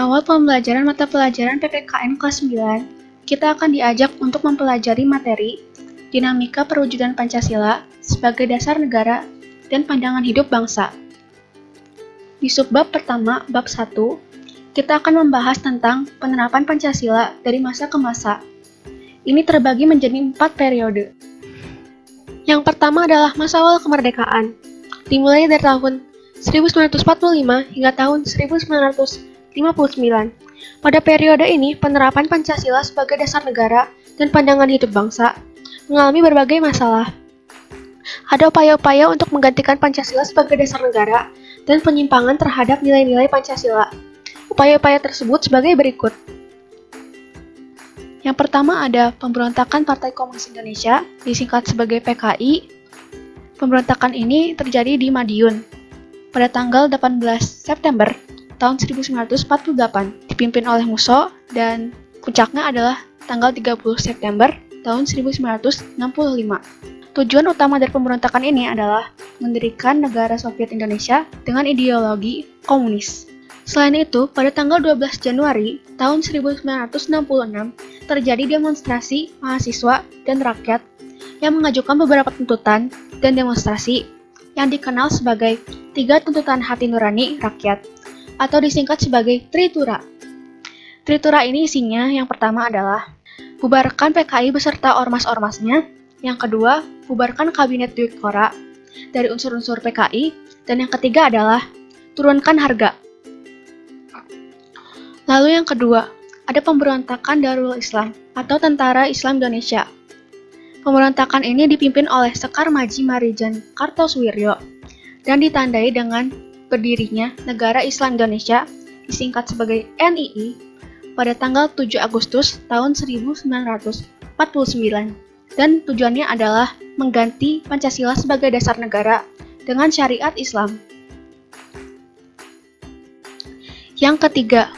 awal pembelajaran mata pelajaran PPKN kelas 9, kita akan diajak untuk mempelajari materi dinamika perwujudan Pancasila sebagai dasar negara dan pandangan hidup bangsa. Di subbab pertama, bab 1, kita akan membahas tentang penerapan Pancasila dari masa ke masa. Ini terbagi menjadi 4 periode. Yang pertama adalah masa awal kemerdekaan, dimulai dari tahun 1945 hingga tahun 1959. Pada periode ini, penerapan Pancasila sebagai dasar negara dan pandangan hidup bangsa mengalami berbagai masalah. Ada upaya-upaya untuk menggantikan Pancasila sebagai dasar negara dan penyimpangan terhadap nilai-nilai Pancasila. Upaya-upaya tersebut sebagai berikut. Yang pertama ada pemberontakan Partai Komunis Indonesia, disingkat sebagai PKI. Pemberontakan ini terjadi di Madiun pada tanggal 18 September tahun 1948, dipimpin oleh Musso, dan puncaknya adalah tanggal 30 September tahun 1965. Tujuan utama dari pemberontakan ini adalah mendirikan negara Soviet Indonesia dengan ideologi komunis. Selain itu, pada tanggal 12 Januari tahun 1966 terjadi demonstrasi mahasiswa dan rakyat yang mengajukan beberapa tuntutan dan demonstrasi yang dikenal sebagai 3 tuntutan hati nurani rakyat, atau disingkat sebagai Tritura. Tritura ini isinya yang pertama adalah bubarkan PKI beserta ormas-ormasnya, yang kedua, bubarkan Kabinet Dwikora dari unsur-unsur PKI, dan yang ketiga adalah turunkan harga. Lalu yang kedua, ada pemberontakan Darul Islam atau Tentara Islam Indonesia. Pemberontakan ini dipimpin oleh Sekar Maji Marijan Kartosuwiryo dan ditandai dengan berdirinya Negara Islam Indonesia, disingkat sebagai NII, pada tanggal 7 Agustus tahun 1949. Dan tujuannya adalah mengganti Pancasila sebagai dasar negara dengan syariat Islam. Yang ketiga,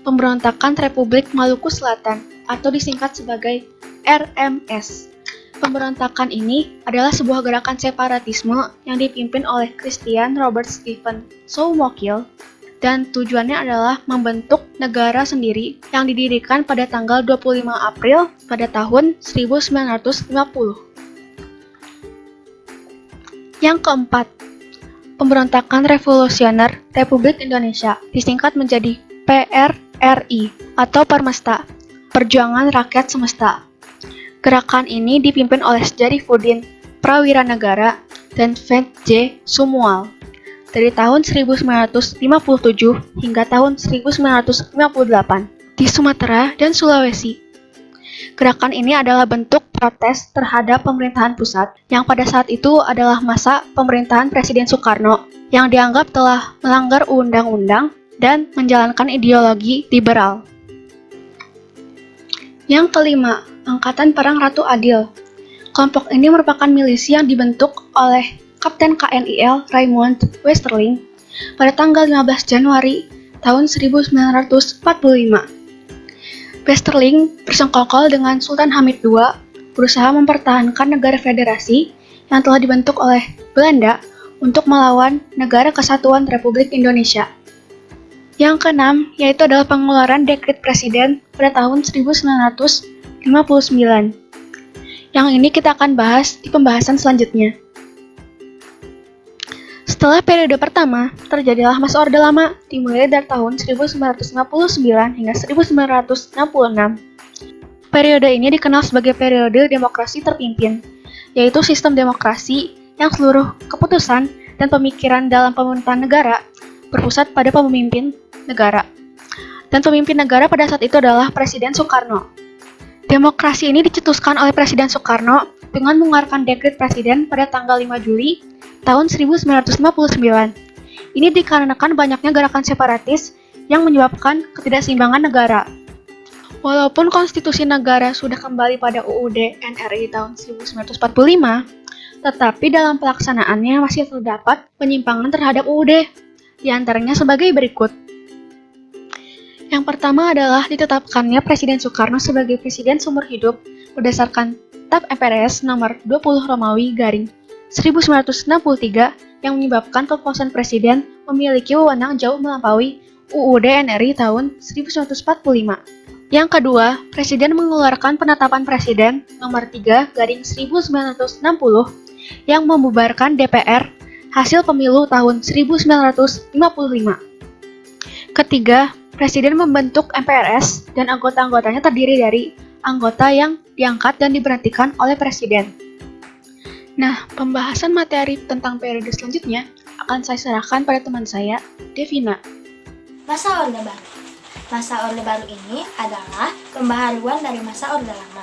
pemberontakan Republik Maluku Selatan atau disingkat sebagai RMS. Pemberontakan ini adalah sebuah gerakan separatisme yang dipimpin oleh Christian Robert Stephen Soumokil, dan tujuannya adalah membentuk negara sendiri yang didirikan pada tanggal 25 April pada tahun 1950. Yang keempat, pemberontakan revolusioner Republik Indonesia, disingkat menjadi PRRI atau Permesta, Perjuangan Rakyat Semesta. Gerakan ini dipimpin oleh Sjarifuddin Prawiranegara dan Vent J. Sumual dari tahun 1957 hingga tahun 1958 di Sumatera dan Sulawesi. Gerakan ini adalah bentuk protes terhadap pemerintahan pusat yang pada saat itu adalah masa pemerintahan Presiden Soekarno yang dianggap telah melanggar undang-undang dan menjalankan ideologi liberal. Yang kelima, Angkatan Perang Ratu Adil. Kelompok ini merupakan milisi yang dibentuk oleh Kapten KNIL Raymond Westerling pada tanggal 15 Januari tahun 1945. Westerling bersengkokol dengan Sultan Hamid II berusaha mempertahankan negara federasi yang telah dibentuk oleh Belanda untuk melawan Negara Kesatuan Republik Indonesia. Yang keenam, yaitu adalah pengeluaran dekret presiden pada tahun 1959. Yang ini kita akan bahas di pembahasan selanjutnya. Setelah periode pertama, terjadilah masa Orde Lama dimulai dari tahun 1959 hingga 1966. Periode ini dikenal sebagai periode demokrasi terpimpin, yaitu sistem demokrasi yang seluruh keputusan dan pemikiran dalam pemerintahan negara berpusat pada pemimpin negara. Dan pemimpin negara pada saat itu adalah Presiden Soekarno. Demokrasi ini dicetuskan oleh Presiden Soekarno dengan mengeluarkan dekret presiden pada tanggal 5 Juli tahun 1959. Ini dikarenakan banyaknya gerakan separatis yang menyebabkan ketidakseimbangan negara. Walaupun konstitusi negara sudah kembali pada UUD NRI tahun 1945, tetapi dalam pelaksanaannya masih terdapat penyimpangan terhadap UUD, di antaranya sebagai berikut. Yang pertama adalah ditetapkannya Presiden Soekarno sebagai Presiden seumur hidup berdasarkan TAP MPRS nomor 20 Romawi garing 1963 yang menyebabkan kekuasaan Presiden memiliki wewenang jauh melampaui UUD NRI tahun 1945. Yang kedua, Presiden mengeluarkan Penetapan Presiden Nomor 3/1960 yang membubarkan DPR hasil pemilu tahun 1955. Ketiga, Presiden membentuk MPRS dan anggota-anggotanya terdiri dari anggota yang diangkat dan diberhentikan oleh Presiden. Nah, pembahasan materi tentang periode selanjutnya akan saya serahkan pada teman saya, Devina. Masa Orde Baru. Masa Orde Baru ini adalah pembaharuan dari masa Orde Lama.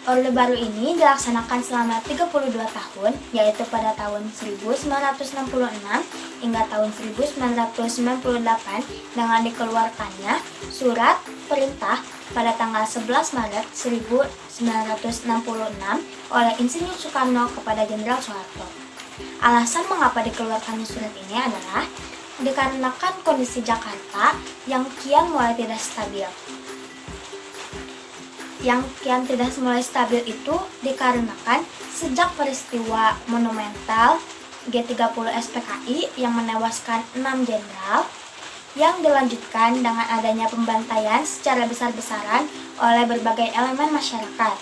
Orde Baru ini dilaksanakan selama 32 tahun, yaitu pada tahun 1966 hingga tahun 1998 dengan dikeluarkannya Surat Perintah pada tanggal 11 Maret 1966 oleh Insinyur Soekarno kepada Jenderal Soeharto. Alasan mengapa dikeluarkannya surat ini adalah dikarenakan kondisi Jakarta yang kian mulai tidak stabil. Yang kian tidak mulai stabil itu dikarenakan sejak peristiwa monumental G30 SPKI yang menewaskan 6 jenderal, yang dilanjutkan dengan adanya pembantaian secara besar-besaran oleh berbagai elemen masyarakat,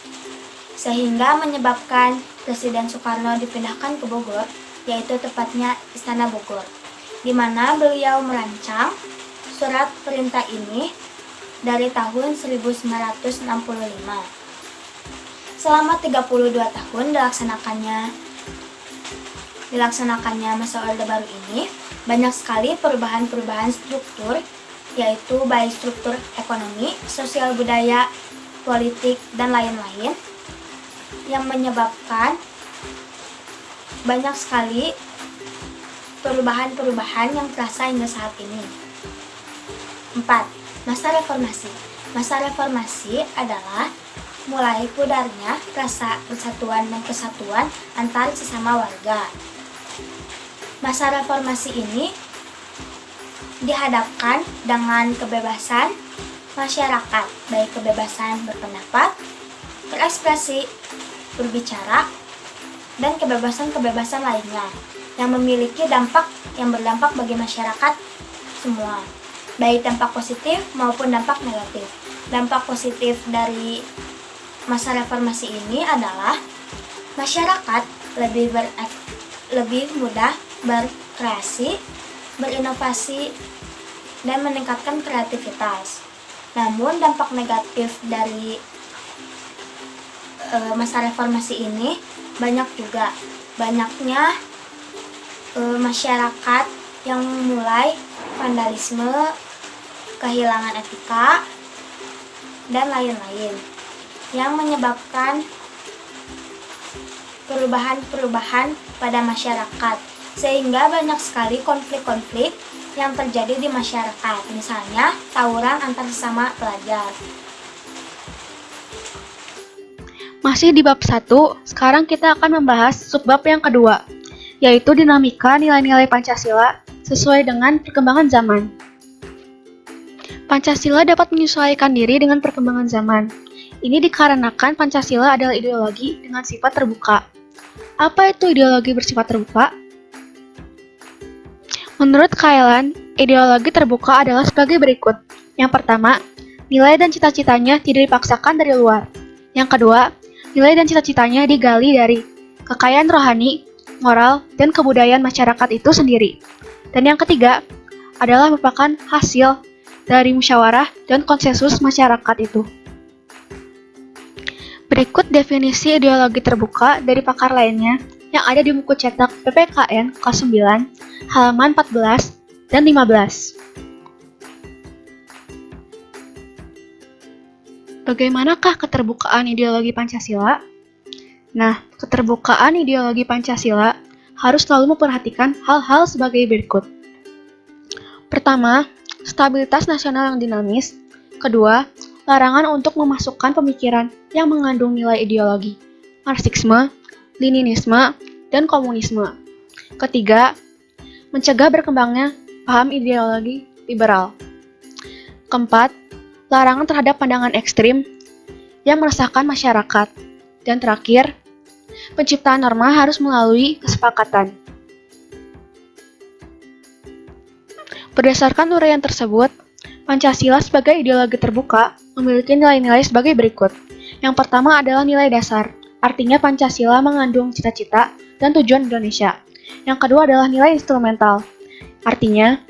sehingga menyebabkan Presiden Soekarno dipindahkan ke Bogor, yaitu tepatnya Istana Bogor, di mana beliau merancang surat perintah ini dari tahun 1965. Selama 32 tahun dilaksanakannya masa Orde Baru ini, banyak sekali perubahan-perubahan struktur, yaitu baik struktur ekonomi, sosial budaya, politik, dan lain-lain, yang menyebabkan banyak sekali perubahan-perubahan yang terasa hingga saat ini. 4. Masa Reformasi. Masa Reformasi adalah mulai pudarnya rasa persatuan dan kesatuan antar sesama warga. Masa Reformasi ini dihadapkan dengan kebebasan masyarakat, baik kebebasan berpendapat, berekspresi, berbicara, dan kebebasan-kebebasan lainnya yang memiliki yang berdampak bagi masyarakat semua, baik dampak positif maupun dampak negatif. Dampak positif dari masa reformasi ini adalah masyarakat lebih mudah berkreasi, berinovasi, dan meningkatkan kreativitas. Namun dampak negatif dari masa reformasi ini banyak juga. Banyaknya masyarakat yang mulai vandalisme, kehilangan etika, dan lain-lain, yang menyebabkan perubahan-perubahan pada masyarakat, sehingga banyak sekali konflik-konflik yang terjadi di masyarakat, misalnya tawuran antar sesama pelajar. Masih di bab 1, sekarang kita akan membahas subbab yang kedua, yaitu dinamika nilai-nilai Pancasila sesuai dengan perkembangan zaman. Pancasila dapat menyesuaikan diri dengan perkembangan zaman. Ini dikarenakan Pancasila adalah ideologi dengan sifat terbuka. Apa itu ideologi bersifat terbuka? Menurut Kaelan, ideologi terbuka adalah sebagai berikut. Yang pertama, nilai dan cita-citanya tidak dipaksakan dari luar. Yang kedua, nilai dan cita-citanya digali dari kekayaan rohani, moral, dan kebudayaan masyarakat itu sendiri. Dan yang ketiga adalah merupakan hasil dari musyawarah dan konsensus masyarakat itu. Berikut definisi ideologi terbuka dari pakar lainnya yang ada di buku cetak PPKN kelas 9, halaman 14 dan 15. Bagaimanakah keterbukaan ideologi Pancasila? Nah, keterbukaan ideologi Pancasila harus selalu memperhatikan hal-hal sebagai berikut. Pertama, stabilitas nasional yang dinamis. Kedua, larangan untuk memasukkan pemikiran yang mengandung nilai ideologi, Marxisme, Leninisme, dan komunisme. Ketiga, mencegah berkembangnya paham ideologi liberal. Keempat, larangan terhadap pandangan ekstrim yang meresahkan masyarakat. Dan terakhir, penciptaan norma harus melalui kesepakatan. Berdasarkan uraian tersebut, Pancasila sebagai ideologi terbuka memiliki nilai-nilai sebagai berikut. Yang pertama adalah nilai dasar, artinya Pancasila mengandung cita-cita dan tujuan Indonesia. Yang kedua adalah nilai instrumental, artinya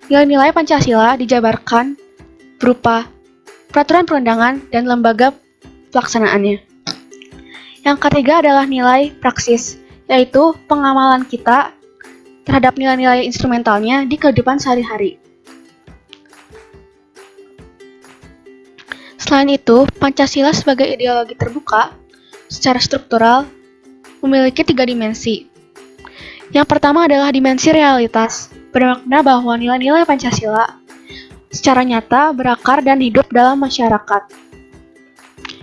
nilai-nilai Pancasila dijabarkan berupa peraturan perundangan dan lembaga pelaksanaannya. Yang ketiga adalah nilai praksis, yaitu pengamalan kita terhadap nilai-nilai instrumentalnya di kehidupan sehari-hari. Selain itu, Pancasila sebagai ideologi terbuka secara struktural memiliki 3 dimensi. Yang pertama adalah dimensi realitas, bermakna bahwa nilai-nilai Pancasila secara nyata berakar dan hidup dalam masyarakat.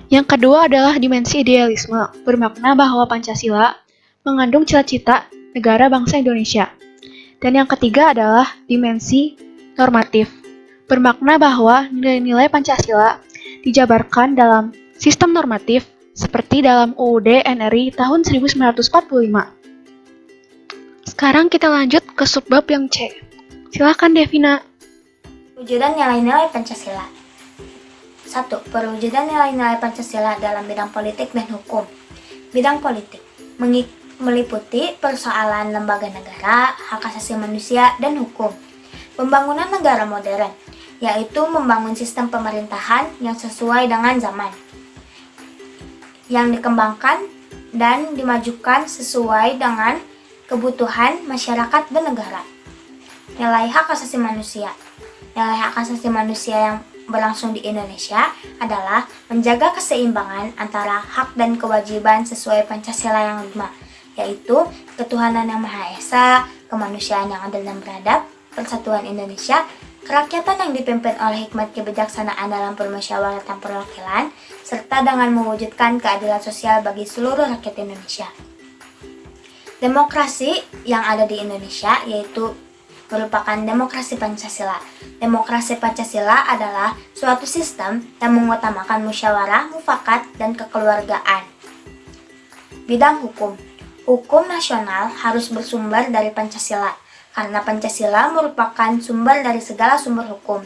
Yang kedua adalah dimensi idealisme, bermakna bahwa Pancasila mengandung cita-cita negara bangsa Indonesia. Dan yang ketiga adalah dimensi normatif, bermakna bahwa nilai-nilai Pancasila dijabarkan dalam sistem normatif seperti dalam UUD NRI tahun 1945. Sekarang kita lanjut ke subbab yang C. Silakan Devina. Perwujudan nilai-nilai Pancasila. 1. Perwujudan nilai-nilai Pancasila dalam bidang politik dan hukum. Bidang politik meliputi persoalan lembaga negara, hak asasi manusia, dan hukum. Pembangunan negara modern, yaitu membangun sistem pemerintahan yang sesuai dengan zaman, yang dikembangkan dan dimajukan sesuai dengan kebutuhan masyarakat dan negara. Nilai hak asasi manusia. Nilai hak asasi manusia yang berlangsung di Indonesia adalah menjaga keseimbangan antara hak dan kewajiban sesuai Pancasila yang 5, yaitu ketuhanan yang Maha Esa, kemanusiaan yang adil dan beradab, persatuan Indonesia, kerakyatan yang dipimpin oleh hikmat kebijaksanaan dalam permusyawaratan perwakilan, serta dengan mewujudkan keadilan sosial bagi seluruh rakyat Indonesia. Demokrasi yang ada di Indonesia yaitu merupakan demokrasi Pancasila. Demokrasi Pancasila adalah suatu sistem yang mengutamakan musyawarah, mufakat, dan kekeluargaan. Bidang hukum. Hukum nasional harus bersumber dari Pancasila, karena Pancasila merupakan sumber dari segala sumber hukum,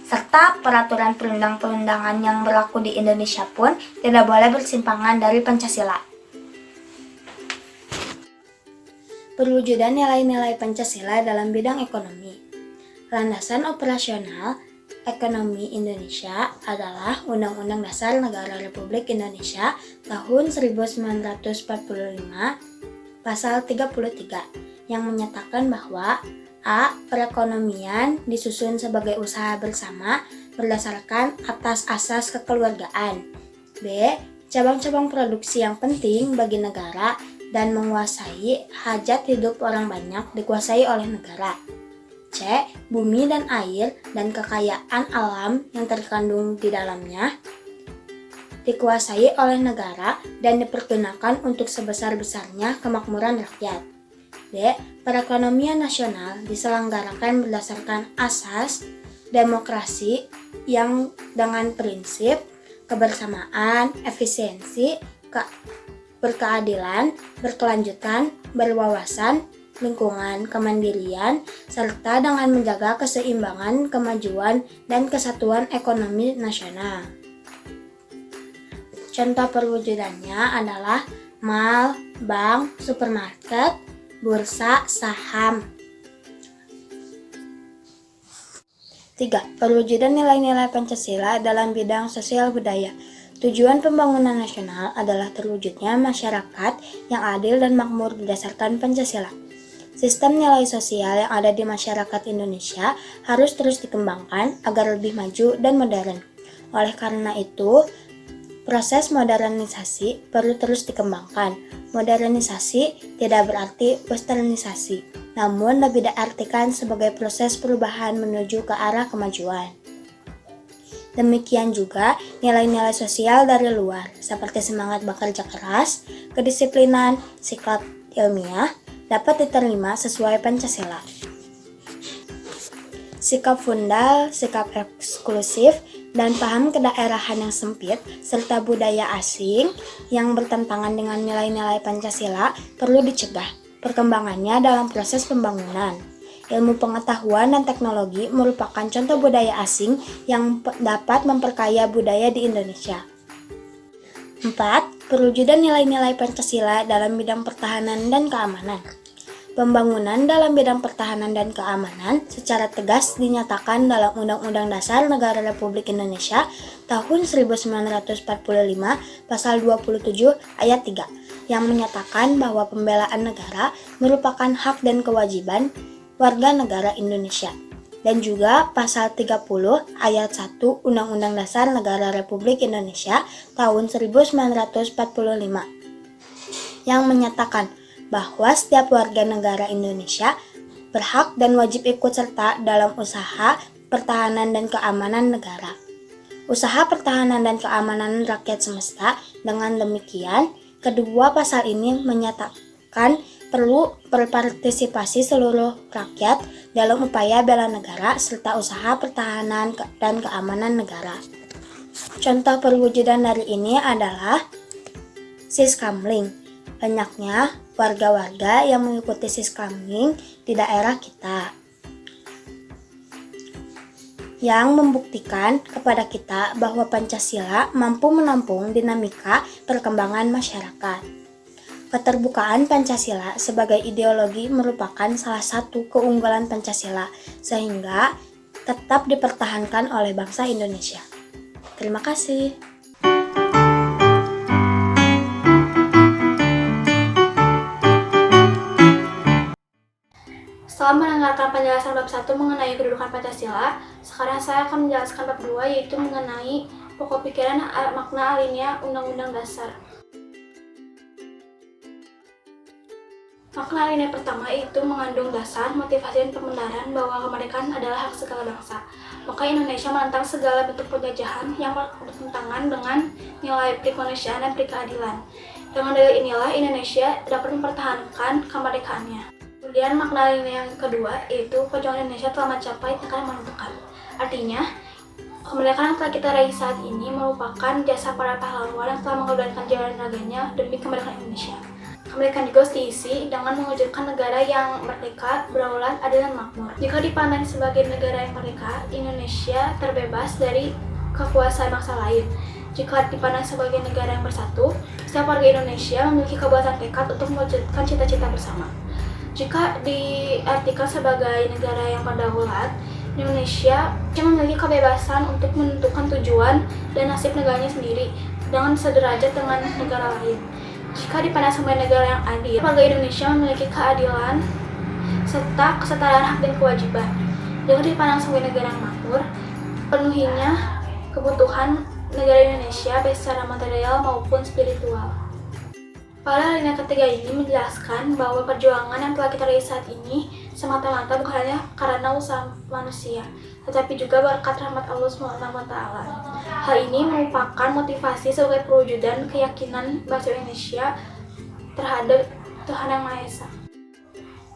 serta peraturan perundang-perundangan yang berlaku di Indonesia pun tidak boleh bersimpangan dari Pancasila. Perwujudan nilai-nilai Pancasila dalam bidang ekonomi. Landasan operasional ekonomi Indonesia adalah Undang-Undang Dasar Negara Republik Indonesia tahun 1945, pasal 33, yang menyatakan bahwa A. Perekonomian disusun sebagai usaha bersama berdasarkan atas asas kekeluargaan. B. Cabang-cabang produksi yang penting bagi negara dan menguasai hajat hidup orang banyak dikuasai oleh negara. C. Bumi dan air dan kekayaan alam yang terkandung di dalamnya dikuasai oleh negara dan dipergunakan untuk sebesar-besarnya kemakmuran rakyat. D. Perekonomian nasional diselenggarakan berdasarkan asas demokrasi yang dengan prinsip kebersamaan, efisiensi, berkeadilan, berkelanjutan, berwawasan, lingkungan, kemandirian, serta dengan menjaga keseimbangan, kemajuan, dan kesatuan ekonomi nasional. Contoh perwujudannya adalah mal, bank, supermarket, bursa, saham. 3. Perwujudan nilai-nilai Pancasila dalam bidang sosial budaya. Tujuan pembangunan nasional adalah terwujudnya masyarakat yang adil dan makmur berdasarkan Pancasila. Sistem nilai sosial yang ada di masyarakat Indonesia harus terus dikembangkan agar lebih maju dan modern. Oleh karena itu, proses modernisasi perlu terus dikembangkan. Modernisasi tidak berarti westernisasi, namun lebih diartikan sebagai proses perubahan menuju ke arah kemajuan. Demikian juga nilai-nilai sosial dari luar, seperti semangat bekerja keras, kedisiplinan, sikap ilmiah, dapat diterima sesuai Pancasila. Sikap fundal, sikap eksklusif, dan paham kedaerahan yang sempit, serta budaya asing yang bertentangan dengan nilai-nilai Pancasila perlu dicegah perkembangannya dalam proses pembangunan. Ilmu pengetahuan dan teknologi merupakan contoh budaya asing yang dapat memperkaya budaya di Indonesia. 4. Perwujudan nilai-nilai Pancasila dalam bidang pertahanan dan keamanan. Pembangunan dalam bidang pertahanan dan keamanan secara tegas dinyatakan dalam Undang-Undang Dasar Negara Republik Indonesia tahun 1945 pasal 27 ayat 3 yang menyatakan bahwa pembelaan negara merupakan hak dan kewajiban warga negara Indonesia, dan juga pasal 30 ayat 1 Undang-Undang Dasar Negara Republik Indonesia tahun 1945 yang menyatakan bahwa setiap warga negara Indonesia berhak dan wajib ikut serta dalam usaha pertahanan dan keamanan negara. Usaha pertahanan dan keamanan rakyat semesta. Dengan demikian, kedua pasal ini menyatakan perlu berpartisipasi seluruh rakyat dalam upaya bela negara serta usaha pertahanan dan keamanan negara. Contoh perwujudan dari ini adalah Siskamling. Banyaknya warga-warga yang mengikuti Siskamling di daerah kita, yang membuktikan kepada kita bahwa Pancasila mampu menampung dinamika perkembangan masyarakat. Keterbukaan Pancasila sebagai ideologi merupakan salah satu keunggulan Pancasila, sehingga tetap dipertahankan oleh bangsa Indonesia. Terima kasih. Setelah mendengarkan penjelasan bab 1 mengenai kedudukan Pancasila, sekarang saya akan menjelaskan bab 2 yaitu mengenai pokok pikiran makna alinea Undang-Undang Dasar. Makna alinea pertama itu mengandung dasar, motivasi, dan pembenaran bahwa kemerdekaan adalah hak segala bangsa. Maka Indonesia menentang segala bentuk penjajahan yang bertentangan dengan nilai kemanusiaan dan keadilan. Dengan dalil inilah Indonesia dapat mempertahankan kemerdekaannya. Kemudian makna alinea yang kedua yaitu perjuangan Indonesia telah mencapai tingkat menentukan. Artinya, kemerdekaan yang telah kita raih saat ini merupakan jasa para pahlawan yang telah mengorbankan jiwa dan raganya demi kemerdekaan Indonesia. Kemerdekaan juga diisi dengan mewujudkan negara yang merdeka, berdaulat, adil, dan makmur. Jika dipandang sebagai negara yang merdeka, Indonesia terbebas dari kekuasaan bangsa lain. Jika dipandang sebagai negara yang bersatu, setiap warga Indonesia memiliki kekuatan tekad untuk mewujudkan cita-cita bersama. Jika diartikan sebagai negara yang berdaulat, Indonesia memiliki kebebasan untuk menentukan tujuan dan nasib negaranya sendiri dengan sederajat dengan negara lain. Jika dipandang sebagai negara yang adil, warga Indonesia memiliki keadilan serta kesetaraan hak dan kewajiban. Jika dipandang sebagai negara yang makmur, penuhinya kebutuhan negara Indonesia baik secara material maupun spiritual. Pada alinea ketiga ini menjelaskan bahwa perjuangan yang telah kita raih saat ini semata-mata bukan hanya karena usaha manusia, tetapi juga berkat rahmat Allah SWT. Hal ini merupakan motivasi sebagai perwujudan keyakinan bangsa Indonesia terhadap Tuhan Yang Maha Esa.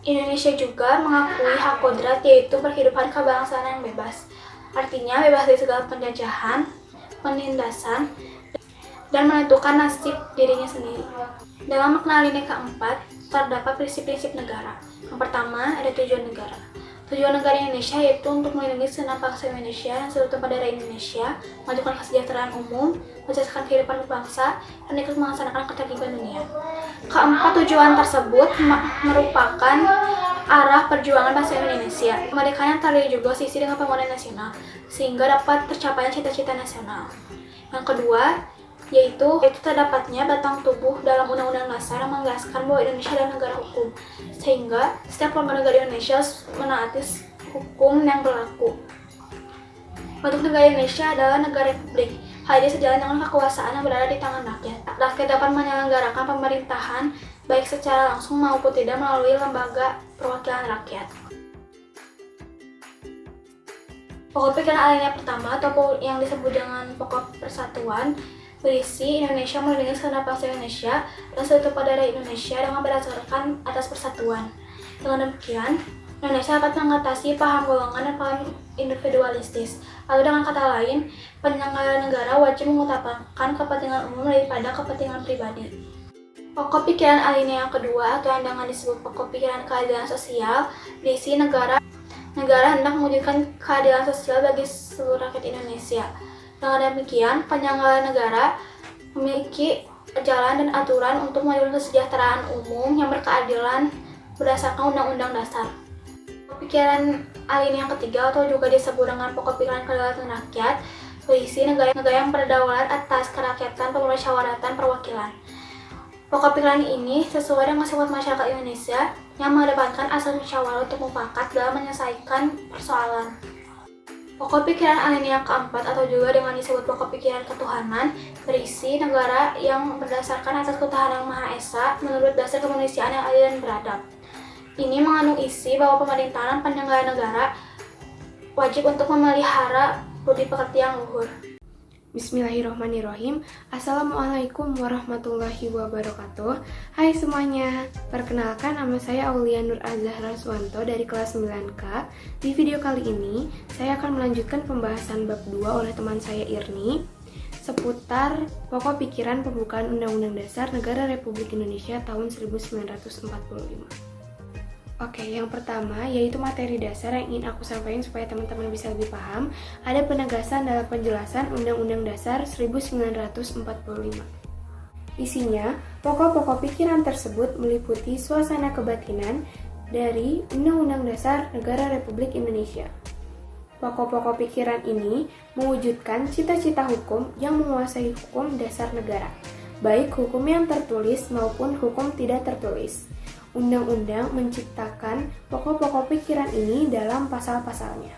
Indonesia juga mengakui hak kodrat yaitu berkehidupan kebangsaan yang bebas. Artinya bebas dari segala penjajahan, penindasan, dan menentukan nasib dirinya sendiri. Dalam makna alinea keempat, terdapat prinsip-prinsip negara. Yang pertama, ada tujuan negara. Tujuan negara Indonesia yaitu untuk melindungi segenap bangsa Indonesia dan seluruh tempat daerah Indonesia, memajukan kesejahteraan umum, mencerdaskan kehidupan bangsa, dan ikut melaksanakan ketertiban dunia. Keempat tujuan tersebut merupakan arah perjuangan bangsa Indonesia. Kemerdekaan yang terakhir juga sisi dengan pembangunan nasional, sehingga dapat tercapainya cita-cita nasional. Yang kedua, yaitu terdapatnya batang tubuh dalam Undang-Undang Dasar yang menegaskan bahwa Indonesia adalah negara hukum, sehingga setiap warga negara Indonesia menaati hukum yang berlaku. Bentuk negara Indonesia adalah negara republik. Hal ini sejalan dengan kekuasaan yang berada di tangan rakyat. Rakyat dapat menyelenggarakan pemerintahan baik secara langsung maupun tidak melalui lembaga perwakilan rakyat. Pokok pikiran alinea pertama atau yang disebut dengan pokok persatuan berisi Indonesia melindungi segenap bangsa Indonesia dan seluruh daerah Indonesia dengan berdasarkan atas persatuan. Dengan demikian, Indonesia dapat mengatasi paham golongan dan paham individualistis. Atau dengan kata lain, penyelenggara negara wajib mengutamakan kepentingan umum daripada kepentingan pribadi. Pokok pikiran alinea yang kedua atau yang dengan disebut pokok pikiran keadilan sosial berisi negara hendak mewujudkan keadilan sosial bagi seluruh rakyat Indonesia. Dengan demikian, penyelenggara negara memiliki jalan dan aturan untuk mewujudkan kesejahteraan umum yang berkeadilan berdasarkan Undang-Undang Dasar. Pokok pikiran alinea yang ketiga atau juga disebut dengan pokok pikiran kedaulatan rakyat berisi negara yang berdaulat atas kerakyatan pemusyawaratan perwakilan. Pokok pikiran ini sesuai dengan sifat masyarakat Indonesia yang mengedepankan asas musyawarah untuk mufakat dalam menyelesaikan persoalan. Pokok pikiran alinea keempat atau juga dengan disebut pokok pikiran ketuhanan berisi negara yang berdasarkan atas ketuhanan yang Maha Esa menurut dasar kemanusiaan yang adil dan beradab. Ini mengandung isi bahwa pemerintahan penyelenggara negara wajib untuk memelihara budi pekerti yang luhur. Bismillahirrohmanirrohim. Assalamualaikum warahmatullahi wabarakatuh. Hai semuanya, perkenalkan nama saya Aulia Nur Azahra Suwanto dari kelas 9K. Di video kali ini, saya akan melanjutkan pembahasan bab 2 oleh teman saya Irni seputar pokok pikiran pembukaan Undang-Undang Dasar Negara Republik Indonesia tahun 1945. Oke, yang pertama yaitu materi dasar yang ingin aku sampaikan supaya teman-teman bisa lebih paham. Ada penegasan dalam penjelasan Undang-Undang Dasar 1945. Isinya, pokok-pokok pikiran tersebut meliputi suasana kebatinan dari Undang-Undang Dasar Negara Republik Indonesia. Pokok-pokok pikiran ini mewujudkan cita-cita hukum yang menguasai hukum dasar negara, baik hukum yang tertulis maupun hukum tidak tertulis. Undang-undang menciptakan pokok-pokok pikiran ini dalam pasal-pasalnya.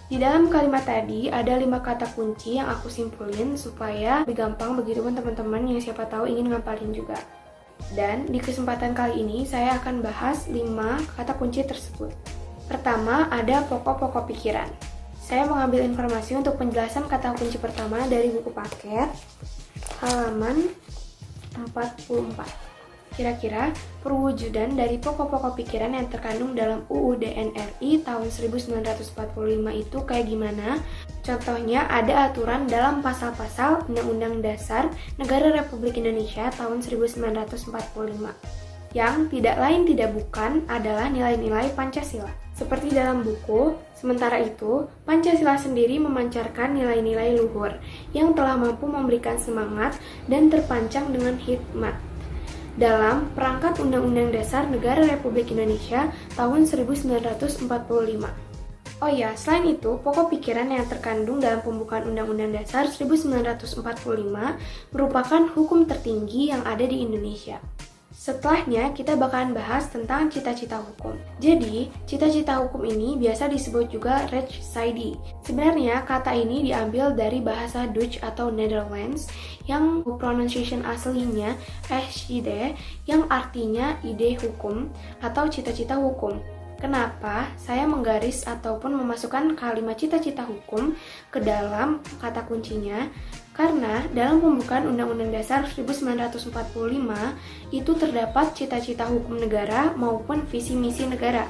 Di dalam kalimat tadi ada 5 kata kunci yang aku simpulin supaya lebih gampang begitu pun teman-teman yang siapa tahu ingin ngapalin juga. Dan di kesempatan kali ini saya akan bahas 5 kata kunci tersebut. Pertama ada pokok-pokok pikiran. Saya mengambil informasi untuk penjelasan kata kunci pertama dari buku paket halaman 44. Kira-kira perwujudan dari pokok-pokok pikiran yang terkandung dalam UUD NRI tahun 1945 itu kayak gimana? Contohnya ada aturan dalam pasal-pasal Undang-Undang Dasar Negara Republik Indonesia tahun 1945 yang tidak lain tidak bukan adalah nilai-nilai Pancasila. Seperti dalam buku, sementara itu, Pancasila sendiri memancarkan nilai-nilai luhur yang telah mampu memberikan semangat dan terpancang dengan hikmat dalam perangkat Undang-Undang Dasar Negara Republik Indonesia tahun 1945. Oh ya, selain itu, pokok pikiran yang terkandung dalam pembukaan Undang-Undang Dasar 1945 merupakan hukum tertinggi yang ada di Indonesia. Setelahnya, kita bakalan bahas tentang cita-cita hukum. Jadi, cita-cita hukum ini biasa disebut juga Rechtside. Sebenarnya, kata ini diambil dari bahasa Dutch atau Netherlands yang pronunciation aslinya Rechtside yang artinya ide hukum atau cita-cita hukum. Kenapa saya menggaris ataupun memasukkan kalimat cita-cita hukum ke dalam kata kuncinya? Karena dalam pembukaan Undang-Undang Dasar 1945 itu terdapat cita-cita hukum negara maupun visi misi negara.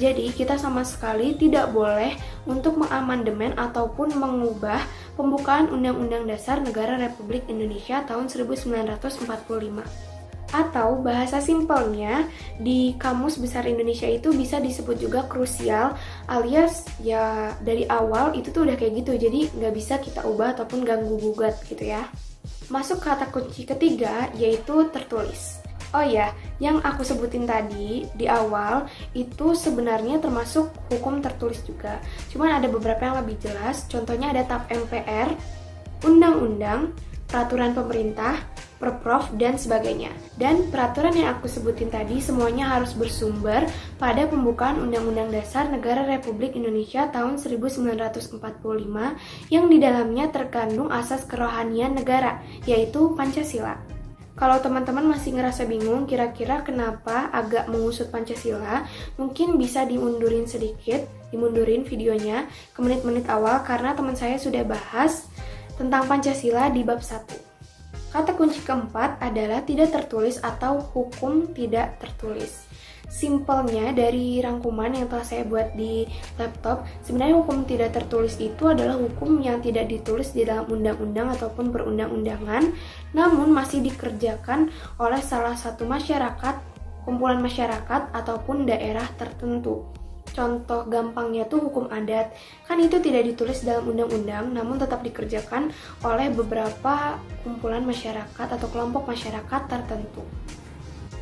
Jadi kita sama sekali tidak boleh untuk mengamandemen ataupun mengubah pembukaan Undang-Undang Dasar Negara Republik Indonesia tahun 1945. Atau bahasa simpelnya di Kamus Besar Indonesia itu bisa disebut juga krusial, alias ya dari awal itu tuh udah kayak gitu, jadi nggak bisa kita ubah ataupun ganggu gugat gitu ya. Masuk kata kunci ketiga yaitu tertulis. Oh ya, yang aku sebutin tadi di awal itu sebenarnya termasuk hukum tertulis juga. Cuman ada beberapa yang lebih jelas, contohnya ada TAP MPR, undang-undang, peraturan pemerintah, Perprov, dan sebagainya. Dan peraturan yang aku sebutin tadi semuanya harus bersumber pada pembukaan Undang-Undang Dasar Negara Republik Indonesia tahun 1945 yang di dalamnya terkandung asas kerohanian negara, yaitu Pancasila. Kalau teman-teman masih ngerasa bingung kira-kira kenapa agak mengusut Pancasila, mungkin bisa dimundurin sedikit, dimundurin videonya ke menit-menit awal karena teman saya sudah bahas tentang Pancasila di bab 1. Kata kunci keempat adalah tidak tertulis atau hukum tidak tertulis. simpelnya dari rangkuman yang telah saya buat di laptop, sebenarnya hukum tidak tertulis itu adalah hukum yang tidak ditulis di dalam undang-undang ataupun perundang-undangan, namun masih dikerjakan oleh salah satu masyarakat, kumpulan masyarakat ataupun daerah tertentu. Contoh gampangnya tuh hukum adat, kan itu tidak ditulis dalam undang-undang, namun tetap dikerjakan oleh beberapa kumpulan masyarakat atau kelompok masyarakat tertentu.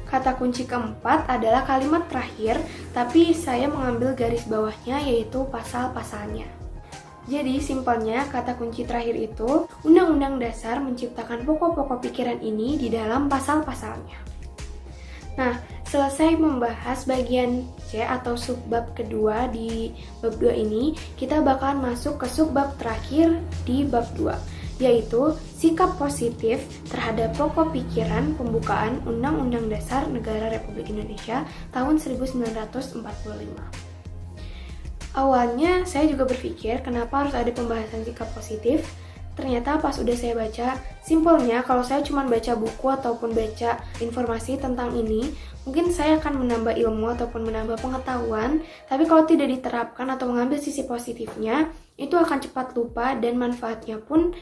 Kata kunci keempat adalah kalimat terakhir, tapi saya mengambil garis bawahnya yaitu pasal-pasalnya. Jadi simpelnya kata kunci terakhir itu, Undang-Undang Dasar menciptakan pokok-pokok pikiran ini di dalam pasal-pasalnya. Nah, selesai membahas bagian C atau subbab kedua di bab 2 ini, kita bakalan masuk ke subbab terakhir di bab 2, yaitu sikap positif terhadap pokok pikiran pembukaan Undang-Undang Dasar Negara Republik Indonesia tahun 1945. Awalnya saya juga berpikir kenapa harus ada pembahasan sikap positif. Ternyata pas udah saya baca, simpelnya kalau saya cuma baca buku ataupun baca informasi tentang ini, mungkin saya akan menambah ilmu ataupun menambah pengetahuan, tapi kalau tidak diterapkan atau mengambil sisi positifnya, itu akan cepat lupa dan manfaatnya pun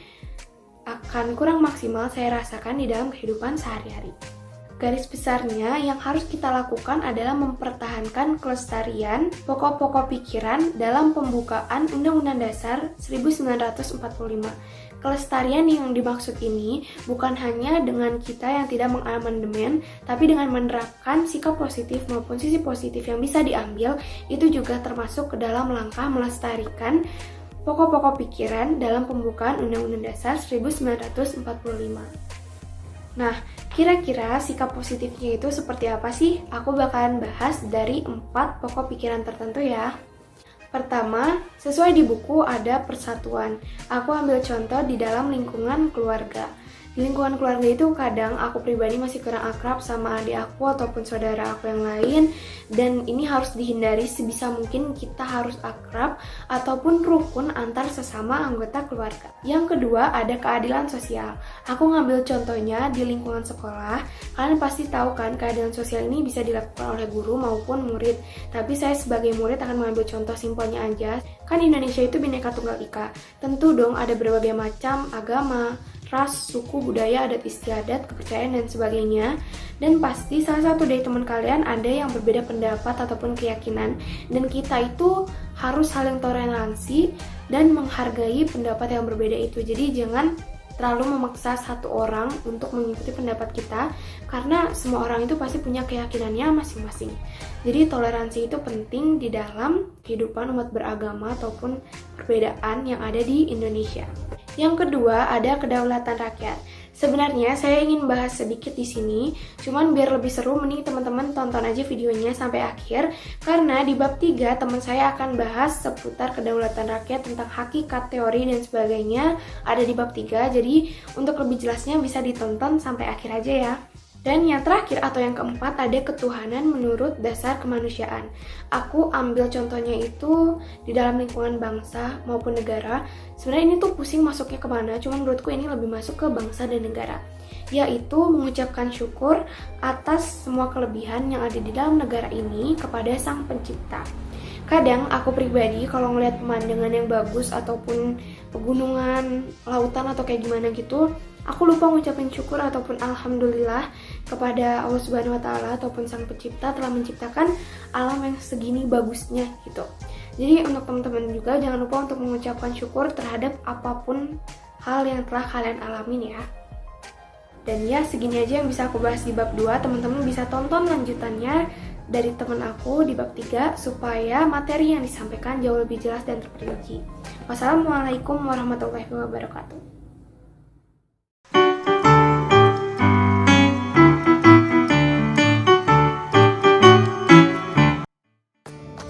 akan kurang maksimal saya rasakan di dalam kehidupan sehari-hari. Garis besarnya yang harus kita lakukan adalah mempertahankan kelestarian pokok-pokok pikiran dalam pembukaan Undang-Undang Dasar 1945. Kelestarian yang dimaksud ini bukan hanya dengan kita yang tidak mengamandemen, tapi dengan menerapkan sikap positif maupun sisi positif yang bisa diambil, itu juga termasuk ke dalam langkah melestarikan pokok-pokok pikiran dalam pembukaan Undang-Undang Dasar 1945. Nah, kira-kira sikap positifnya itu seperti apa sih? Aku bakalan bahas dari 4 pokok pikiran tertentu ya. Pertama, sesuai di buku ada persatuan. Aku ambil contoh di dalam lingkungan keluarga. Di lingkungan keluarga itu kadang aku pribadi masih kurang akrab sama adik aku ataupun saudara aku yang lain, dan ini harus dihindari. Sebisa mungkin kita harus akrab ataupun rukun antar sesama anggota keluarga. Yang kedua ada keadilan sosial. Aku ngambil contohnya di lingkungan sekolah. Kalian pasti tahu kan keadilan sosial ini bisa dilakukan oleh guru maupun murid, tapi saya sebagai murid akan mengambil contoh simpelnya aja. Kan Indonesia itu Bhinneka Tunggal Ika, tentu dong ada berbagai macam agama, ras, suku, budaya, adat istiadat, kepercayaan, dan sebagainya. Dan pasti salah satu dari teman kalian ada yang berbeda pendapat ataupun keyakinan. Dan kita itu harus saling toleransi dan menghargai pendapat yang berbeda itu. Jadi jangan terlalu memaksa satu orang untuk mengikuti pendapat kita, karena semua orang itu pasti punya keyakinannya masing-masing. Jadi toleransi itu penting di dalam kehidupan umat beragama ataupun perbedaan yang ada di Indonesia. Yang kedua ada kedaulatan rakyat. Sebenarnya saya ingin bahas sedikit di sini, cuman biar lebih seru mending teman-teman tonton aja videonya sampai akhir, karena di bab 3 teman saya akan bahas seputar kedaulatan rakyat tentang hakikat, teori, dan sebagainya ada di bab 3. Jadi untuk lebih jelasnya bisa ditonton sampai akhir aja ya. Dan yang terakhir atau yang keempat ada ketuhanan menurut dasar kemanusiaan. Aku ambil contohnya itu di dalam lingkungan bangsa maupun negara. Sebenarnya ini tuh pusing masuknya kemana, cuman menurutku ini lebih masuk ke bangsa dan negara, yaitu mengucapkan syukur atas semua kelebihan yang ada di dalam negara ini kepada Sang Pencipta. Kadang aku pribadi kalau ngeliat pemandangan yang bagus ataupun pegunungan, lautan atau kayak gimana gitu, aku lupa ngucapin syukur ataupun alhamdulillah kepada Allah Subhanahu wa taala ataupun Sang Pencipta telah menciptakan alam yang segini bagusnya gitu. Jadi untuk teman-teman juga jangan lupa untuk mengucapkan syukur terhadap apapun hal yang telah kalian alamin ya. Dan ya segini aja yang bisa aku bahas di bab 2. Teman-teman bisa tonton lanjutannya dari teman aku di bab 3 supaya materi yang disampaikan jauh lebih jelas dan terperinci. Wassalamualaikum warahmatullahi wabarakatuh.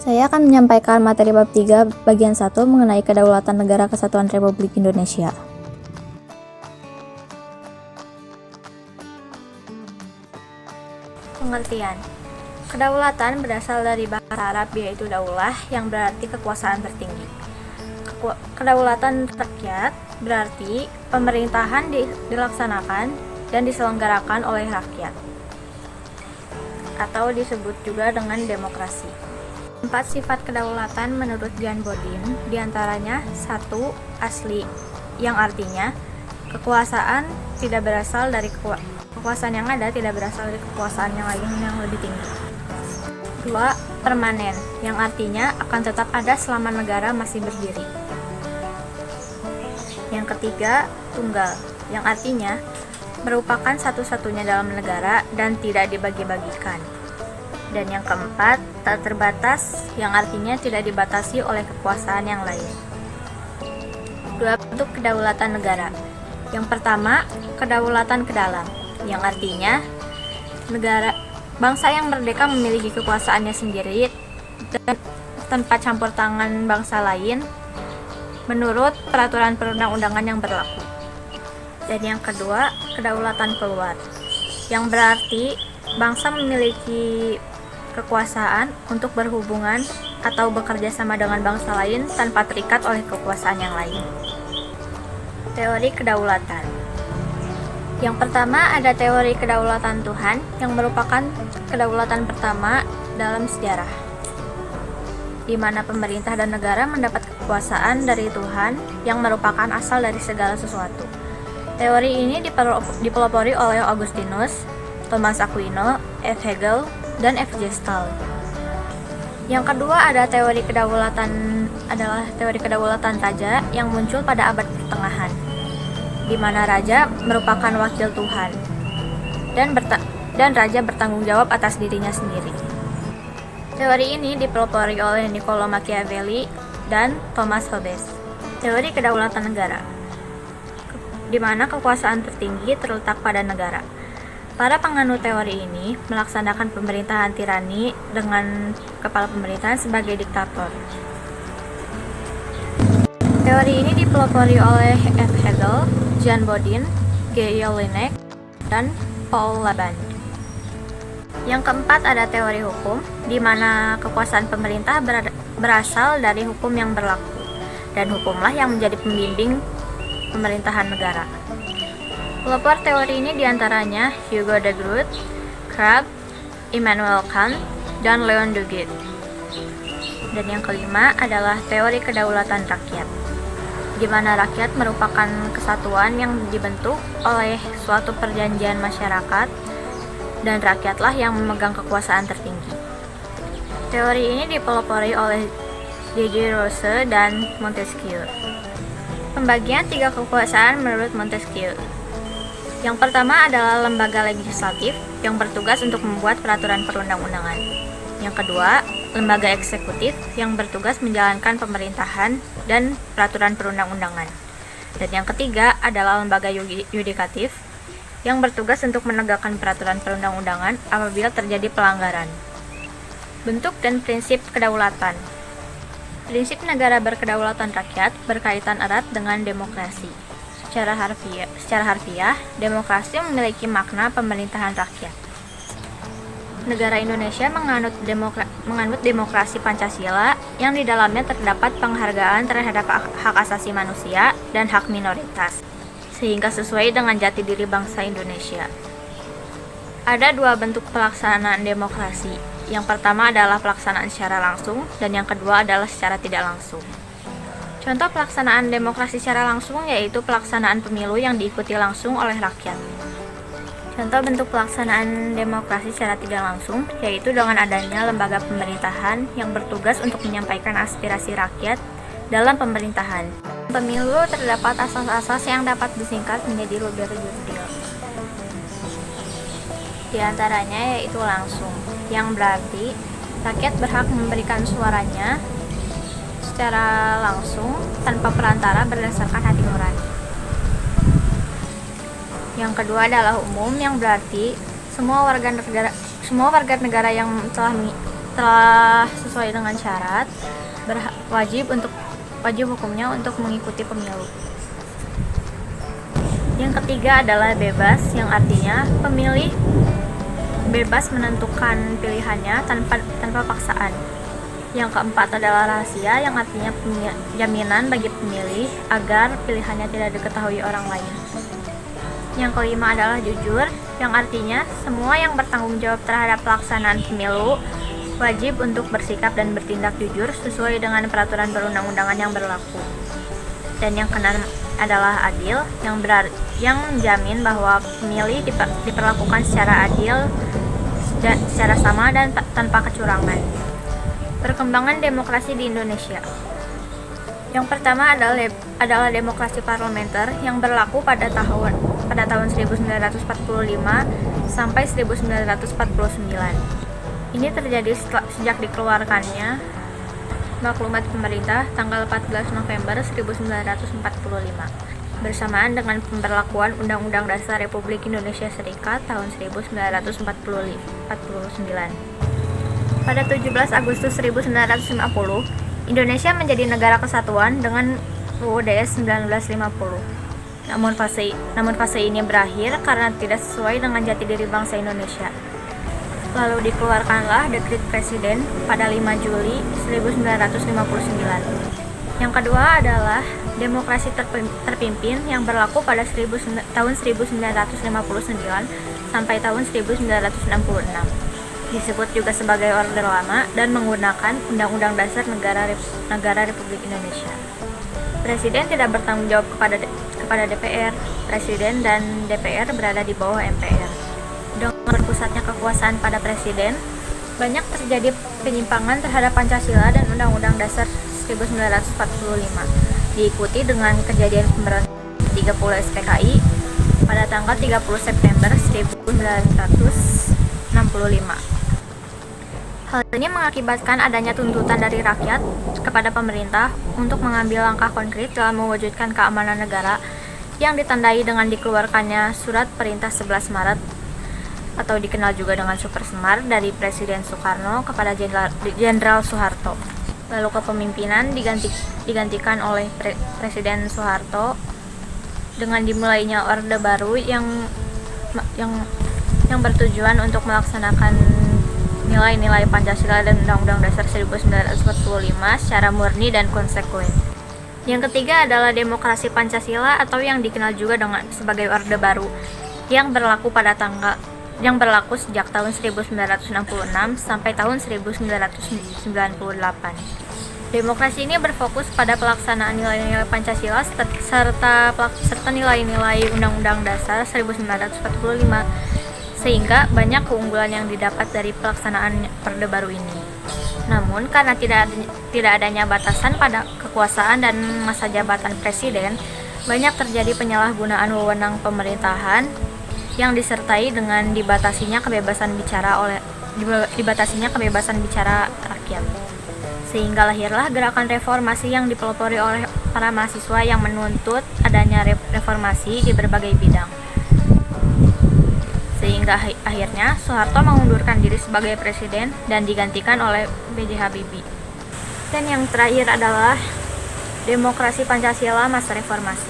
Saya akan menyampaikan materi bab 3 bagian 1 mengenai kedaulatan negara kesatuan Republik Indonesia. Pengertian. Kedaulatan berasal dari bahasa Arab yaitu daulah yang berarti kekuasaan tertinggi. Kedaulatan rakyat berarti pemerintahan dilaksanakan dan diselenggarakan oleh rakyat. atau disebut juga dengan demokrasi. 4 sifat kedaulatan menurut John Bodin, diantaranya 1. Asli, yang artinya kekuasaan tidak berasal dari kekuasaan yang ada tidak berasal dari kekuasaan yang lain yang lebih tinggi. 2. Permanen, yang artinya akan tetap ada selama negara masih berdiri. Yang ketiga, tunggal, yang artinya merupakan satu-satunya dalam negara dan tidak dibagi-bagikan. Dan yang keempat, tak terbatas, yang artinya tidak dibatasi oleh kekuasaan yang lain. 2 bentuk kedaulatan negara. Yang pertama, kedaulatan ke dalam, yang artinya bangsa yang merdeka memiliki kekuasaannya sendiri dan tanpa campur tangan bangsa lain menurut peraturan perundang-undangan yang berlaku. Dan yang kedua, kedaulatan keluar, yang berarti bangsa memiliki kekuasaan untuk berhubungan atau bekerja sama dengan bangsa lain tanpa terikat oleh kekuasaan yang lain. Teori kedaulatan. Yang pertama ada teori kedaulatan Tuhan yang merupakan kedaulatan pertama dalam sejarah, di mana pemerintah dan negara mendapat kekuasaan dari Tuhan yang merupakan asal dari segala sesuatu. Teori ini dipelopori oleh Augustinus, Thomas Aquino, F. Hegel, dan F. J. Stahl. Yang kedua ada teori kedaulatan raja yang muncul pada abad pertengahan, di mana raja merupakan wakil Tuhan dan raja bertanggung jawab atas dirinya sendiri. Teori ini dipelopori oleh Niccolo Machiavelli dan Thomas Hobbes. Teori kedaulatan negara, di mana kekuasaan tertinggi terletak pada negara. Para penganut teori ini melaksanakan pemerintahan tirani dengan kepala pemerintahan sebagai diktator. Teori ini dipelopori oleh F. Hegel, John Bodin, G. Jelinek, dan Paul Laban. Yang keempat ada teori hukum, di mana kekuasaan pemerintah berasal dari hukum yang berlaku, dan hukumlah yang menjadi pembimbing pemerintahan negara. Pelopor teori ini diantaranya Hugo de Groot, Krabbe, Immanuel Kant, dan Leon Duguid. Dan yang kelima adalah teori kedaulatan rakyat, di mana rakyat merupakan kesatuan yang dibentuk oleh suatu perjanjian masyarakat dan rakyatlah yang memegang kekuasaan tertinggi. Teori ini dipelopori oleh J.J. Rousseau dan Montesquieu. Pembagian 3 kekuasaan menurut Montesquieu. Yang pertama adalah lembaga legislatif yang bertugas untuk membuat peraturan perundang-undangan. Yang kedua, lembaga eksekutif yang bertugas menjalankan pemerintahan dan peraturan perundang-undangan. Dan yang ketiga adalah lembaga yudikatif yang bertugas untuk menegakkan peraturan perundang-undangan apabila terjadi pelanggaran. Bentuk dan prinsip kedaulatan. Prinsip negara berkedaulatan rakyat berkaitan erat dengan demokrasi. Secara harfiah, demokrasi memiliki makna pemerintahan rakyat. Negara Indonesia menganut demokrasi Pancasila yang di dalamnya terdapat penghargaan terhadap hak asasi manusia dan hak minoritas, sehingga sesuai dengan jati diri bangsa Indonesia. Ada 2 bentuk pelaksanaan demokrasi. Yang pertama adalah pelaksanaan secara langsung, dan yang kedua adalah secara tidak langsung. Contoh pelaksanaan demokrasi secara langsung yaitu pelaksanaan pemilu yang diikuti langsung oleh rakyat. Contoh bentuk pelaksanaan demokrasi secara tidak langsung yaitu dengan adanya lembaga pemerintahan yang bertugas untuk menyampaikan aspirasi rakyat dalam pemerintahan. Pemilu terdapat asas-asas yang dapat disingkat menjadi lebih detail. Di antaranya yaitu langsung, yang berarti rakyat berhak memberikan suaranya secara langsung tanpa perantara berdasarkan hati nurani. Yang kedua adalah umum, yang berarti semua warga negara yang telah sesuai dengan syarat wajib hukumnya untuk mengikuti pemilu. Yang ketiga adalah bebas, yang artinya pemilih bebas menentukan pilihannya tanpa paksaan. Yang keempat adalah rahasia, yang artinya jaminan bagi pemilih agar pilihannya tidak diketahui orang lain. Yang kelima adalah jujur, yang artinya semua yang bertanggung jawab terhadap pelaksanaan pemilu wajib untuk bersikap dan bertindak jujur sesuai dengan peraturan perundang-undangan yang berlaku. Dan yang keenam adalah adil, yang menjamin bahwa pemilih diperlakukan secara adil dan secara sama dan tanpa kecurangan. Perkembangan demokrasi di Indonesia. Yang pertama adalah demokrasi parlementer yang berlaku pada tahun 1945 sampai 1949. Ini terjadi sejak dikeluarkannya maklumat pemerintah tanggal 14 November 1945 bersamaan dengan pemberlakuan Undang-Undang Dasar Republik Indonesia Serikat tahun 1949. Pada 17 Agustus 1950, Indonesia menjadi negara kesatuan dengan UUD 1950. Namun fase ini berakhir karena tidak sesuai dengan jati diri bangsa Indonesia. Lalu dikeluarkanlah Dekret Presiden pada 5 Juli 1959. Yang kedua adalah demokrasi terpimpin yang berlaku pada tahun 1959 sampai tahun 1966. Disebut juga sebagai Orde Lama dan menggunakan Undang-Undang Dasar Negara Republik Indonesia. Presiden tidak bertanggung jawab kepada DPR. Presiden dan DPR berada di bawah MPR. Dengan berpusatnya kekuasaan pada presiden, banyak terjadi penyimpangan terhadap Pancasila dan Undang-Undang Dasar 1945. Diikuti dengan kejadian pemberontakan 30 SPKI pada tanggal 30 September 1965. Hal ini mengakibatkan adanya tuntutan dari rakyat kepada pemerintah untuk mengambil langkah konkret dalam mewujudkan keamanan negara yang ditandai dengan dikeluarkannya Surat Perintah 11 Maret atau dikenal juga dengan Super Semar dari Presiden Soekarno kepada Jenderal Soeharto. Lalu kepemimpinan digantikan oleh Presiden Soeharto dengan dimulainya Orde Baru yang bertujuan untuk melaksanakan nilai-nilai Pancasila dan Undang-Undang Dasar 1945 secara murni dan konsekuen. Yang ketiga adalah demokrasi Pancasila atau yang dikenal juga sebagai Orde Baru yang berlaku sejak tahun 1966 sampai tahun 1998. Demokrasi ini berfokus pada pelaksanaan nilai-nilai Pancasila serta nilai-nilai Undang-Undang Dasar 1945. Sehingga banyak keunggulan yang didapat dari pelaksanaan Orde Baru ini. Namun karena tidak adanya batasan pada kekuasaan dan masa jabatan presiden, banyak terjadi penyalahgunaan wewenang pemerintahan yang disertai dengan dibatasinya kebebasan bicara rakyat. Sehingga lahirlah gerakan reformasi yang dipelopori oleh para mahasiswa yang menuntut adanya reformasi di berbagai bidang. Sehingga akhirnya Soeharto mengundurkan diri sebagai presiden dan digantikan oleh B.J. Habibie. Dan yang terakhir adalah demokrasi Pancasila masa reformasi.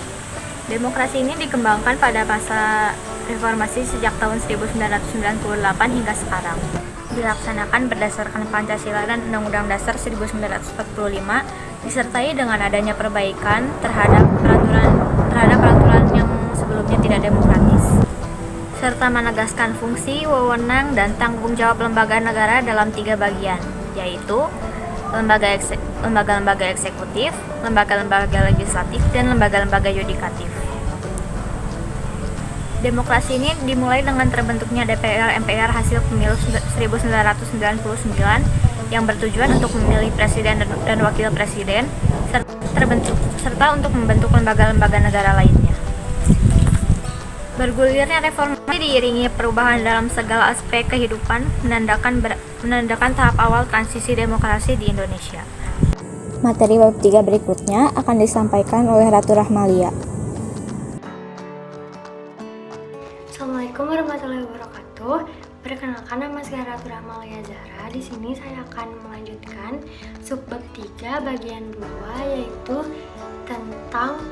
Demokrasi ini dikembangkan pada masa reformasi sejak tahun 1998 hingga sekarang. Dilaksanakan berdasarkan Pancasila dan Undang-Undang Dasar 1945 disertai dengan adanya perbaikan terhadap peraturan yang sebelumnya tidak demokratis, serta menegaskan fungsi, wewenang, dan tanggung jawab lembaga negara dalam 3 bagian, yaitu lembaga-lembaga eksekutif, lembaga-lembaga legislatif, dan lembaga-lembaga yudikatif. Demokrasi ini dimulai dengan terbentuknya DPR-MPR hasil pemilu 1999 yang bertujuan untuk memilih presiden dan wakil presiden, serta untuk membentuk lembaga-lembaga negara lainnya. Bergulirnya reformasi diiringi perubahan dalam segala aspek kehidupan, menandakan tahap awal transisi demokrasi di Indonesia. Materi bab 3 berikutnya akan disampaikan oleh Ratu Rahmalia. Assalamualaikum warahmatullahi wabarakatuh. Perkenalkan, nama saya Ratu Rahmalia Zahra. Di sini saya akan melanjutkan subbab 3 bagian 2, yaitu tentang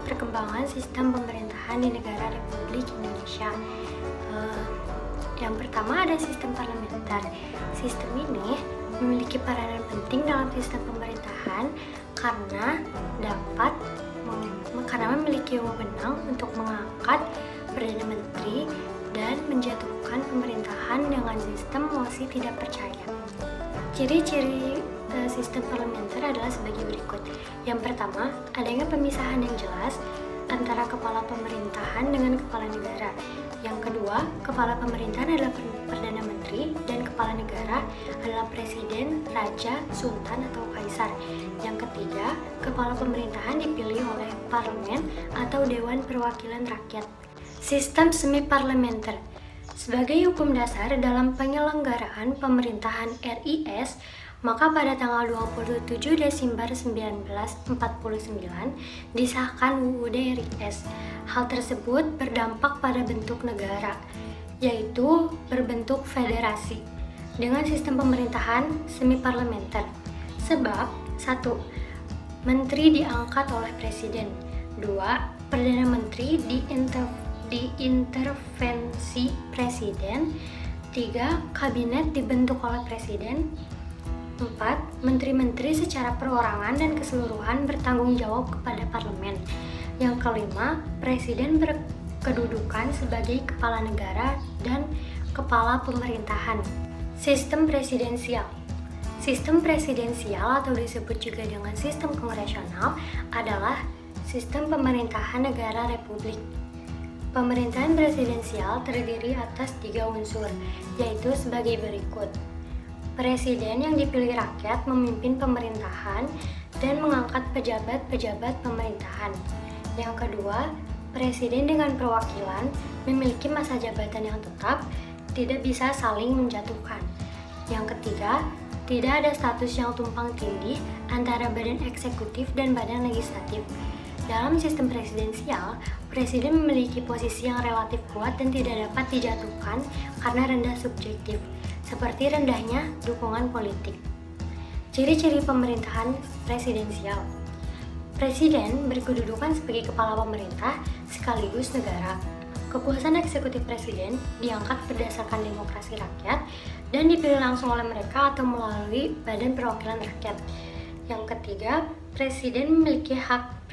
perkembangan sistem pemerintahan di negara Republik Indonesia. Yang pertama ada sistem parlementer. Sistem ini memiliki peranan penting dalam sistem pemerintahan karena memiliki wewenang untuk mengangkat Perdana Menteri dan menjatuhkan pemerintahan dengan sistem mosi tidak percaya. Ciri-ciri sistem parlementer adalah sebagai berikut. Yang pertama, adanya pemisahan yang jelas antara kepala pemerintahan dengan kepala negara. Yang kedua, kepala pemerintahan adalah Perdana Menteri dan kepala negara adalah Presiden, Raja, Sultan atau Kaisar. Yang ketiga, kepala pemerintahan dipilih oleh Parlemen atau Dewan Perwakilan Rakyat. Sistem semi-parlementer sebagai hukum dasar dalam penyelenggaraan pemerintahan RIS, maka pada tanggal 27 Desember 1949 disahkan UUD RIS. Hal tersebut berdampak pada bentuk negara, yaitu berbentuk federasi dengan sistem pemerintahan semi-parlementer. Sebab 1. Menteri diangkat oleh Presiden. 2. Perdana Menteri diintervensi Presiden. 3. Kabinet dibentuk oleh Presiden. 4. Menteri-menteri secara perorangan dan keseluruhan bertanggung jawab kepada parlemen. Yang kelima, Presiden berkedudukan sebagai kepala negara dan kepala pemerintahan. Sistem presidensial. Sistem presidensial atau disebut juga dengan sistem kongresional adalah sistem pemerintahan negara republik. Pemerintahan presidensial terdiri atas 3 unsur, yaitu sebagai berikut. Presiden yang dipilih rakyat memimpin pemerintahan dan mengangkat pejabat-pejabat pemerintahan. Yang kedua, presiden dengan perwakilan memiliki masa jabatan yang tetap, tidak bisa saling menjatuhkan. Yang ketiga, tidak ada status yang tumpang tindih antara badan eksekutif dan badan legislatif. Dalam sistem presidensial, presiden memiliki posisi yang relatif kuat dan tidak dapat dijatuhkan karena rendah subjektif, seperti rendahnya dukungan politik. Ciri-ciri pemerintahan presidensial. Presiden berkedudukan sebagai kepala pemerintah sekaligus negara. Kekuasaan eksekutif presiden diangkat berdasarkan demokrasi rakyat dan dipilih langsung oleh mereka atau melalui Badan Perwakilan Rakyat. Yang ketiga, presiden memiliki hak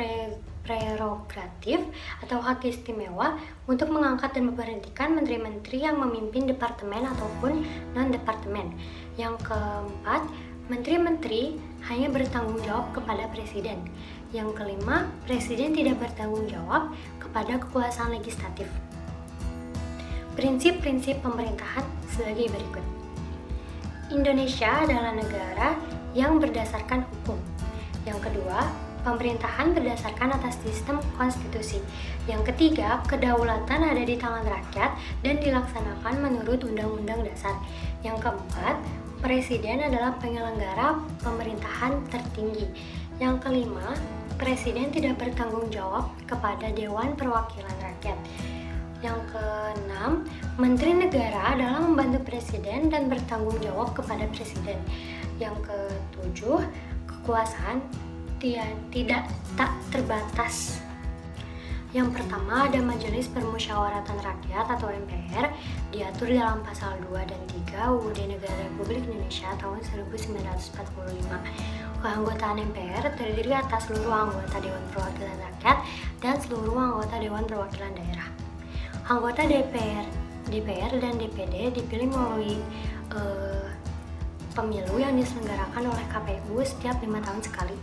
prerogatif atau hak istimewa untuk mengangkat dan memberhentikan menteri-menteri yang memimpin departemen ataupun non-departemen. Yang keempat, menteri-menteri hanya bertanggung jawab kepada presiden. Yang kelima, presiden tidak bertanggung jawab kepada kekuasaan legislatif. Prinsip-prinsip pemerintahan sebagai berikut. Indonesia adalah negara yang berdasarkan hukum. Yang kedua, pemerintahan berdasarkan atas sistem konstitusi. Yang ketiga, kedaulatan ada di tangan rakyat dan dilaksanakan menurut Undang-Undang Dasar. Yang keempat, presiden adalah penyelenggara pemerintahan tertinggi. Yang kelima, presiden tidak bertanggung jawab kepada Dewan Perwakilan Rakyat. Yang keenam, menteri negara adalah membantu presiden dan bertanggung jawab kepada presiden. Yang ketujuh, kekuasaan tidak tak terbatas. Yang pertama ada Majelis Permusyawaratan Rakyat atau MPR, diatur dalam pasal 2 dan 3 UUD Negara Republik Indonesia tahun 1945. Keanggotaan MPR terdiri atas seluruh anggota Dewan Perwakilan Rakyat dan seluruh anggota Dewan Perwakilan Daerah. Anggota DPR dan DPD dipilih melalui pemilu yang diselenggarakan oleh KPU setiap 5 tahun sekali.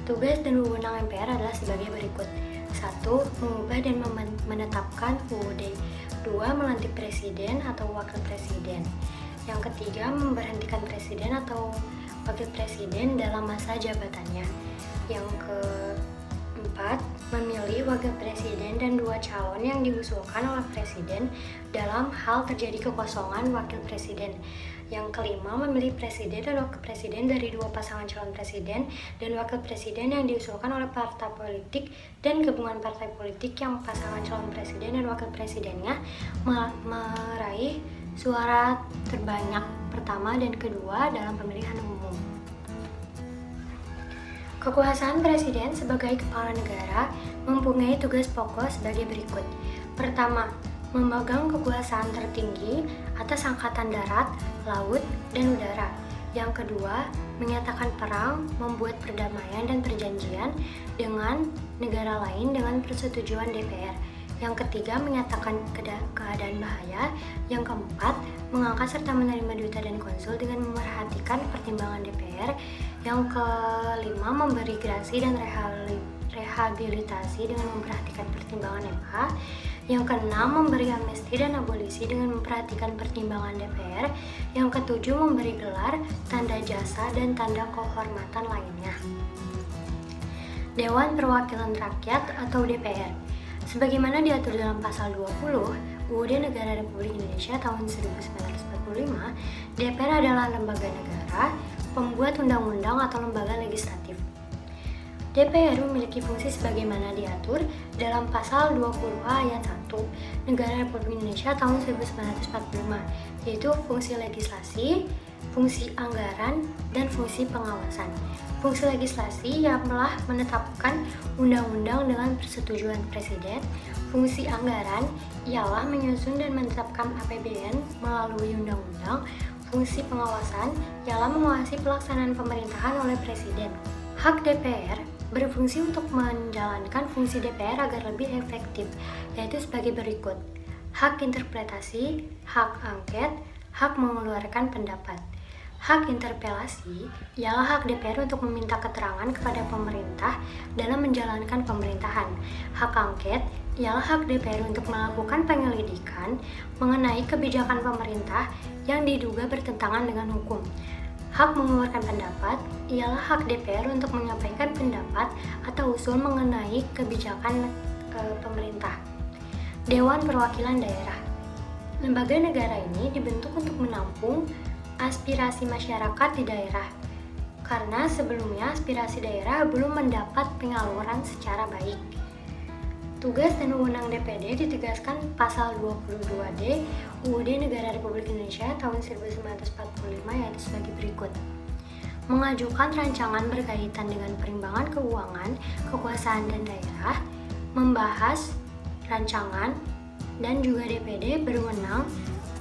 Tugas dan wewenang MPR adalah sebagai berikut. 1. Mengubah dan menetapkan UUD. 2. Melantik presiden atau wakil presiden. Yang ketiga, memberhentikan presiden atau wakil presiden dalam masa jabatannya. Yang keempat, memilih wakil presiden dan 2 calon yang diusulkan oleh presiden dalam hal terjadi kekosongan wakil presiden. Yang kelima, memilih presiden dan wakil presiden dari 2 pasangan calon presiden dan wakil presiden yang diusulkan oleh partai politik dan gabungan partai politik yang pasangan calon presiden dan wakil presidennya meraih suara terbanyak pertama dan kedua dalam pemilihan umum. Kekuasaan presiden sebagai kepala negara mempunyai tugas pokok sebagai berikut. Pertama, memegang kekuasaan tertinggi atas angkatan darat, laut, dan udara. Yang kedua, menyatakan perang, membuat perdamaian dan perjanjian dengan negara lain dengan persetujuan DPR. Yang ketiga, menyatakan keadaan bahaya. Yang keempat, mengangkat serta menerima duta dan konsul dengan memerhatikan pertimbangan DPR. Yang kelima, memberi gerasi dan rehabilitasi dengan memperhatikan pertimbangan MH. Yang keenam, memberi amnesti dan abolisi dengan memperhatikan pertimbangan DPR. Yang ketujuh, memberi gelar, tanda jasa, dan tanda kehormatan lainnya. Dewan Perwakilan Rakyat atau DPR. Sebagaimana diatur dalam pasal 20 UUD Negara Republik Indonesia tahun 1945, DPR adalah lembaga negara, pembuat undang-undang atau lembaga legislatif. DPR memiliki fungsi sebagaimana diatur dalam pasal 20A ayat 1 Negara Republik Indonesia tahun 1945, yaitu fungsi legislasi, fungsi anggaran, dan fungsi pengawasan. Fungsi legislasi ialah menetapkan undang-undang dengan persetujuan Presiden. Fungsi anggaran ialah menyusun dan menetapkan APBN melalui undang-undang. Fungsi pengawasan ialah mengawasi pelaksanaan pemerintahan oleh Presiden. Hak DPR berfungsi untuk menjalankan fungsi DPR agar lebih efektif, yaitu sebagai berikut: hak interpretasi, hak angket, hak mengeluarkan pendapat. Hak interpelasi ialah hak DPR untuk meminta keterangan kepada pemerintah dalam menjalankan pemerintahan. Hak angket ialah hak DPR untuk melakukan penyelidikan mengenai kebijakan pemerintah yang diduga bertentangan dengan hukum. Hak mengeluarkan pendapat ialah hak DPR untuk menyampaikan pendapat atau usul mengenai kebijakan pemerintah. Dewan Perwakilan Daerah. Lembaga negara ini dibentuk untuk menampung aspirasi masyarakat di daerah, karena sebelumnya aspirasi daerah belum mendapat penyaluran secara baik. Tugas dan wewenang DPD ditegaskan pasal 22D UUD Negara Republik Indonesia tahun 1945, yaitu sebagai berikut: mengajukan rancangan berkaitan dengan perimbangan keuangan, kekuasaan dan daerah, membahas rancangan, dan juga DPD berwenang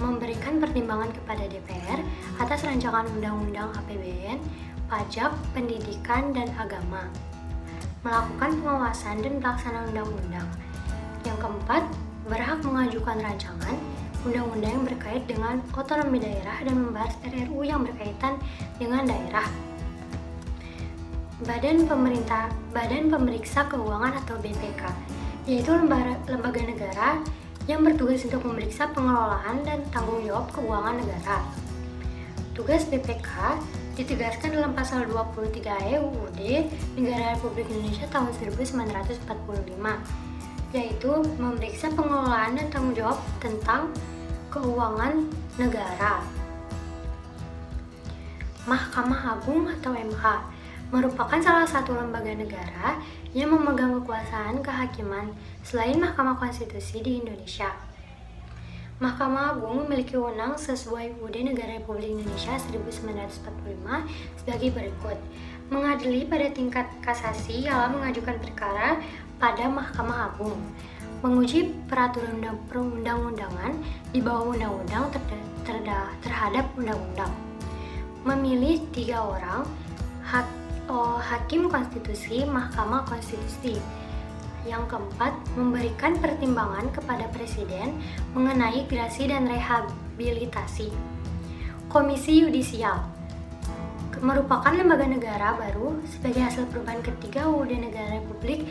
memberikan pertimbangan kepada DPR atas rancangan undang-undang APBN, pajak, pendidikan, dan agama, melakukan pengawasan dan pelaksanaan undang-undang. Yang keempat, berhak mengajukan rancangan undang-undang yang berkait dengan otonomi daerah dan membahas RRU yang berkaitan dengan daerah. Badan Pemeriksa Keuangan atau BPK, yaitu lembaga negara yang bertugas untuk memeriksa pengelolaan dan tanggung jawab keuangan negara. Tugas BPK ditegaskan dalam pasal 23E UUD Negara Republik Indonesia tahun 1945, yaitu memeriksa pengelolaan dan tanggung jawab tentang keuangan negara. Mahkamah Agung atau MH merupakan salah satu lembaga negara yang memegang kekuasaan kehakiman selain Mahkamah Konstitusi di Indonesia. Mahkamah Agung memiliki wewenang sesuai UUD Negara Republik Indonesia 1945 sebagai berikut: mengadili pada tingkat kasasi ialah mengajukan perkara pada Mahkamah Agung, menguji peraturan perundang-undangan di bawah undang-undang terhadap undang-undang, memilih 3 orang hakim konstitusi Mahkamah Konstitusi. Yang keempat, memberikan pertimbangan kepada Presiden mengenai gerasi dan rehabilitasi. Komisi Yudisial merupakan lembaga negara baru sebagai hasil perubahan ketiga UUD Negara Republik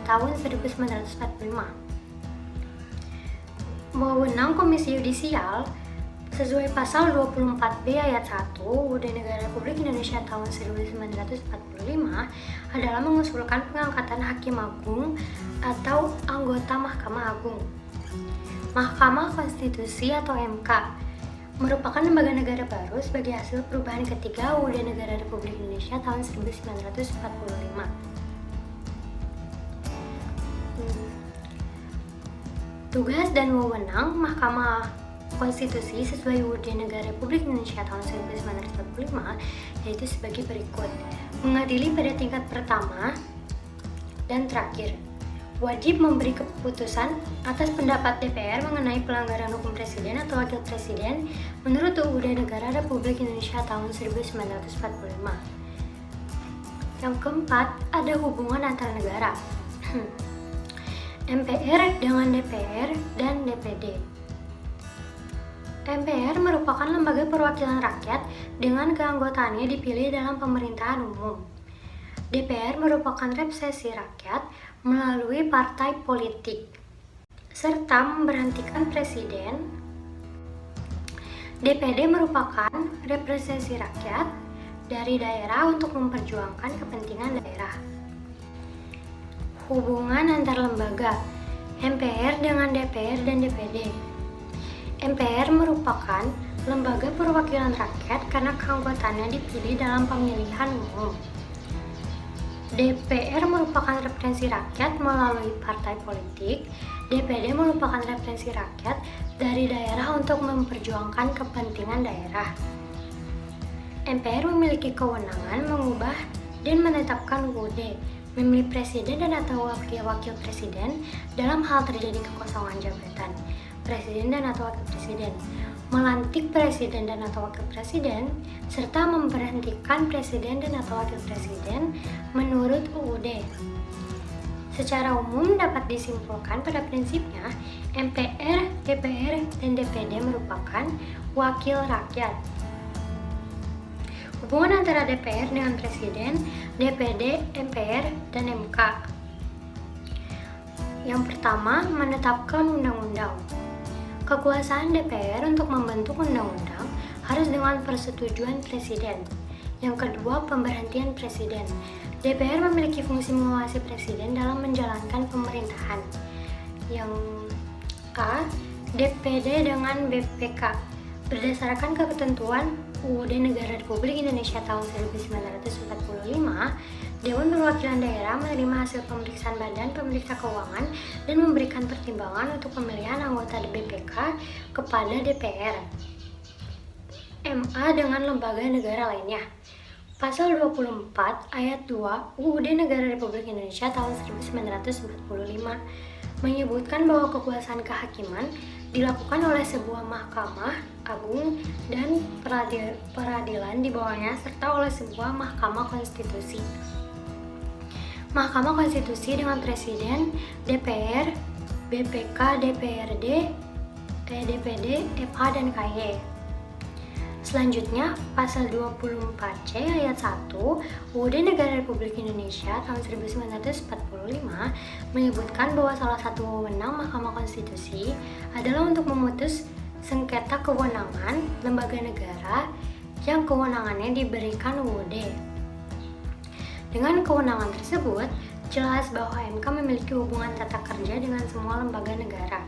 tahun 1945. Wewenang Komisi Yudisial sesuai pasal 24B ayat 1 UUD Negara Republik Indonesia tahun 1945 adalah mengusulkan pengangkatan Hakim Agung atau anggota Mahkamah Agung. Mahkamah Konstitusi atau MK merupakan lembaga negara baru sebagai hasil perubahan ketiga UUD Negara Republik Indonesia tahun 1945. Tugas dan wewenang Mahkamah Konstitusi sesuai UUD Negara Republik Indonesia tahun 1945 yaitu sebagai berikut: mengadili pada tingkat pertama dan terakhir, wajib memberi keputusan atas pendapat DPR mengenai pelanggaran hukum presiden atau wakil presiden menurut UUD Negara Republik Indonesia tahun 1945. Yang keempat, ada hubungan antar negara. MPR dengan DPR dan DPD. MPR merupakan lembaga perwakilan rakyat dengan keanggotaannya dipilih dalam pemerintahan umum. DPR merupakan representasi rakyat melalui partai politik, serta memberhentikan presiden. DPD merupakan representasi rakyat dari daerah untuk memperjuangkan kepentingan daerah. Hubungan antar lembaga MPR dengan DPR dan DPD. MPR merupakan lembaga perwakilan rakyat karena keanggotaannya dipilih dalam pemilihan umum. DPR merupakan representasi rakyat melalui partai politik. DPD merupakan representasi rakyat dari daerah untuk memperjuangkan kepentingan daerah. MPR memiliki kewenangan mengubah dan menetapkan UUD, memilih presiden dan atau wakil presiden dalam hal terjadi kekosongan jabatan presiden dan atau wakil presiden, melantik presiden dan atau wakil presiden, serta memberhentikan presiden dan atau wakil presiden menurut UUD. Secara umum dapat disimpulkan pada prinsipnya MPR, DPR, dan DPD merupakan wakil rakyat. Hubungan antara DPR dengan presiden, DPD, MPR, dan MK. Yang pertama, menetapkan undang-undang. Kekuasaan DPR untuk membentuk undang-undang harus dengan persetujuan presiden. Yang kedua, pemberhentian presiden. DPR memiliki fungsi mengawasi presiden dalam menjalankan pemerintahan. Yang A, DPD dengan BPK. Berdasarkan ketentuan UUD Negara Republik Indonesia tahun 1945, Dewan Perwakilan Daerah menerima hasil pemeriksaan Badan Pemeriksa Keuangan dan memberikan pertimbangan untuk pemilihan anggota BPK kepada DPR. MA dengan lembaga negara lainnya. Pasal 24 ayat 2 UUD Negara Republik Indonesia tahun 1945 menyebutkan bahwa kekuasaan kehakiman dilakukan oleh sebuah mahkamah agung dan peradilan di bawahnya serta oleh sebuah mahkamah konstitusi. Mahkamah Konstitusi dengan Presiden, DPR, BPK, DPRD, DPD, MA, dan KY. Selanjutnya, Pasal 24C ayat 1 UUD Negara Republik Indonesia tahun 1945 menyebutkan bahwa salah satu wewenang Mahkamah Konstitusi adalah untuk memutus sengketa kewenangan lembaga negara yang kewenangannya diberikan UUD. Dengan kewenangan tersebut, jelas bahwa MK memiliki hubungan tata kerja dengan semua lembaga negara.